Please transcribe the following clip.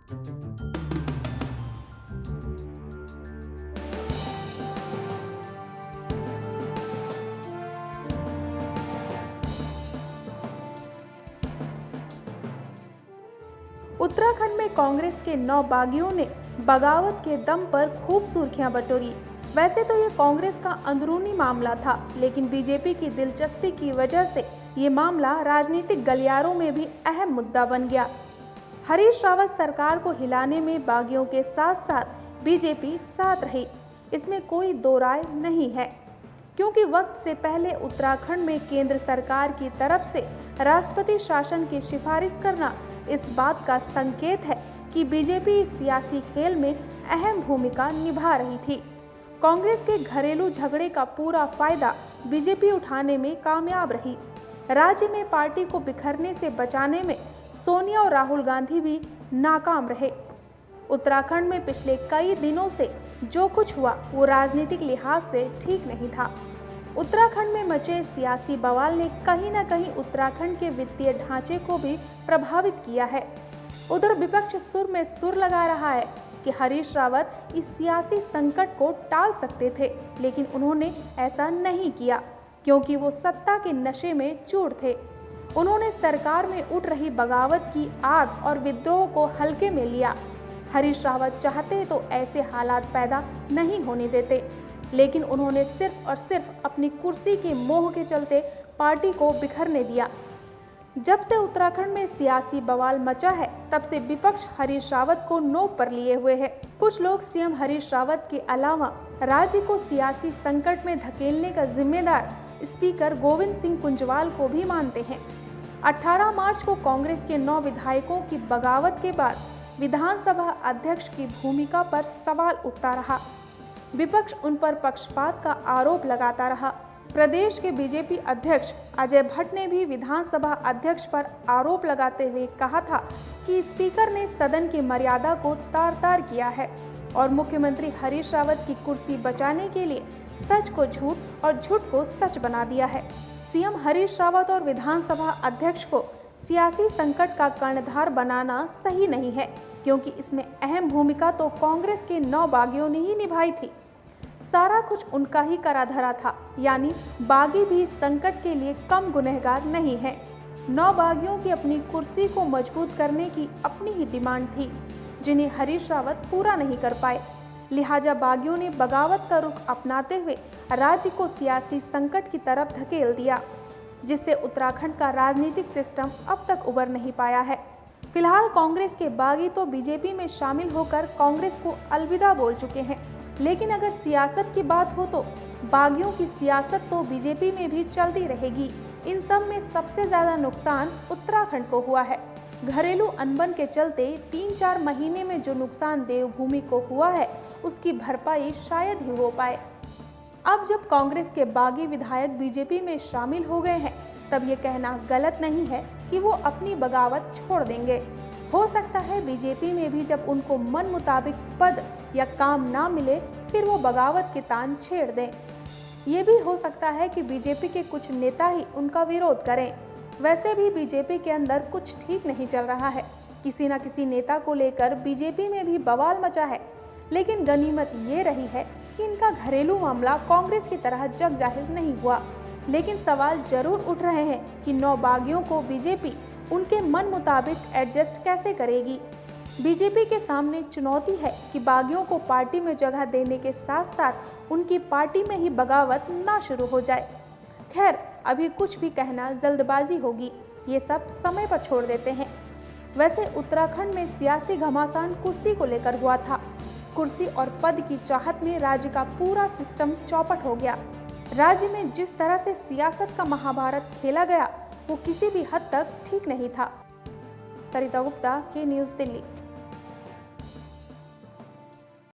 उत्तराखंड में कांग्रेस के 9 बागियों ने बगावत के दम पर खूब सुर्खियां बटोरी। वैसे तो ये कांग्रेस का अंदरूनी मामला था, लेकिन बीजेपी की दिलचस्पी की वजह से ये मामला राजनीतिक गलियारों में भी अहम मुद्दा बन गया। हरीश रावत सरकार को हिलाने में बागियों के साथ साथ बीजेपी साथ रही, इसमें कोई दो राय नहीं है, क्योंकि वक्त से पहले उत्तराखंड में केंद्र सरकार की तरफ से राष्ट्रपति शासन की सिफारिश करना इस बात का संकेत है कि बीजेपी इस सियासी खेल में अहम भूमिका निभा रही थी। कांग्रेस के घरेलू झगड़े का पूरा फायदा बीजेपी उठाने में कामयाब रही। राज्य में पार्टी को बिखरने से बचाने में सोनिया और राहुल गांधी भी नाकाम रहे। उत्तराखंड में पिछले कई दिनों से जो कुछ हुआ वो राजनीतिक लिहाज से ठीक नहीं था। उत्तराखंड में मचे सियासी बवाल ने कहीं न कहीं उत्तराखंड के वित्तीय ढांचे को भी प्रभावित किया है। उधर विपक्ष सुर में सुर लगा रहा है कि हरीश रावत इस सियासी संकट को टाल सकते थे, लेकिन उन्होंने ऐसा नहीं किया क्योंकि वो सत्ता के नशे में चूर थे। उन्होंने सरकार में उठ रही बगावत की आग और विद्रोह को हल्के में लिया। हरीश रावत चाहते तो ऐसे हालात पैदा नहीं होने देते, लेकिन उन्होंने सिर्फ और सिर्फ अपनी कुर्सी के मोह के चलते पार्टी को बिखरने दिया। जब से उत्तराखंड में सियासी बवाल मचा है, तब से विपक्ष हरीश रावत को नोक पर लिए हुए है। कुछ लोग सीएम हरीश रावत के अलावा राज्य को सियासी संकट में धकेलने का जिम्मेदार स्पीकर गोविंद सिंह कुंजवाल को भी मानते हैं। 18 मार्च को कांग्रेस के 9 विधायकों की बगावत के बाद विधानसभा अध्यक्ष की भूमिका पर सवाल उठता रहा। विपक्ष उन पर पक्षपात का आरोप लगाता रहा। प्रदेश के बीजेपी अध्यक्ष अजय भट्ट ने भी विधानसभा अध्यक्ष पर आरोप लगाते हुए कहा था कि स्पीकर ने सदन की मर्यादा को तार-तार किया है और मुख्यमंत्री हरीश रावत की कुर्सी बचाने के लिए सच को झूठ और झूठ को सच बना दिया है। सीएम हरीश रावत और विधानसभा अध्यक्ष को सियासी संकट का कर्णधार बनाना सही नहीं है, क्योंकि इसमें अहम भूमिका तो कांग्रेस के 9 बागियों ने ही निभाई थी। सारा कुछ उनका ही करा धरा था, यानी बागी भी संकट के लिए कम गुनहगार नहीं है। 9 बागियों की अपनी कुर्सी को मजबूत करने की अपनी ही डिमांड थी, जिन्हें हरीश रावत पूरा नहीं कर पाए। लिहाजा बागियों ने बगावत का रुख अपनाते हुए राज्य को सियासी संकट की तरफ धकेल दिया, जिससे उत्तराखंड का राजनीतिक सिस्टम अब तक उबर नहीं पाया है। फिलहाल कांग्रेस के बागी तो बीजेपी में शामिल होकर कांग्रेस को अलविदा बोल चुके हैं, लेकिन अगर सियासत की बात हो तो बागियों की सियासत तो बीजेपी में भी चलती रहेगी। इन सब में सबसे ज्यादा नुकसान उत्तराखंड को हुआ है। घरेलू अनबन के चलते 3-4 महीने में जो नुकसान देवभूमि को हुआ है, उसकी भरपाई शायद ही हो पाए। अब जब कांग्रेस के बागी विधायक बीजेपी में शामिल हो गए हैं, तब ये कहना गलत नहीं है कि वो अपनी बगावत छोड़ देंगे। हो सकता है बीजेपी में भी जब उनको मन मुताबिक पद या काम ना मिले, फिर वो बगावत के तान छेड़ दें। ये भी हो सकता है कि बीजेपी के कुछ नेता ही उनका विरोध करें। वैसे भी बीजेपी के अंदर कुछ ठीक नहीं चल रहा है। किसी न किसी नेता को लेकर बीजेपी में भी बवाल मचा है, लेकिन गनीमत ये रही है कि इनका घरेलू मामला कांग्रेस की तरह जग जाहिर नहीं हुआ। लेकिन सवाल जरूर उठ रहे हैं कि 9 बागियों को बीजेपी उनके मन मुताबिक एडजस्ट कैसे करेगी। बीजेपी के सामने चुनौती है कि बागियों को पार्टी में जगह देने के साथ साथ उनकी पार्टी में ही बगावत ना शुरू हो जाए। खैर, अभी कुछ भी कहना जल्दबाजी होगी, ये सब समय पर छोड़ देते हैं। वैसे उत्तराखंड में सियासी घमासान कुर्सी को लेकर हुआ था। कुर्सी और पद की चाहत में राज्य का पूरा सिस्टम चौपट हो गया। राज्य में जिस तरह से सियासत का महाभारत खेला गया, वो किसी भी हद तक ठीक नहीं था। सरिता गुप्ता, के न्यूज़, दिल्ली।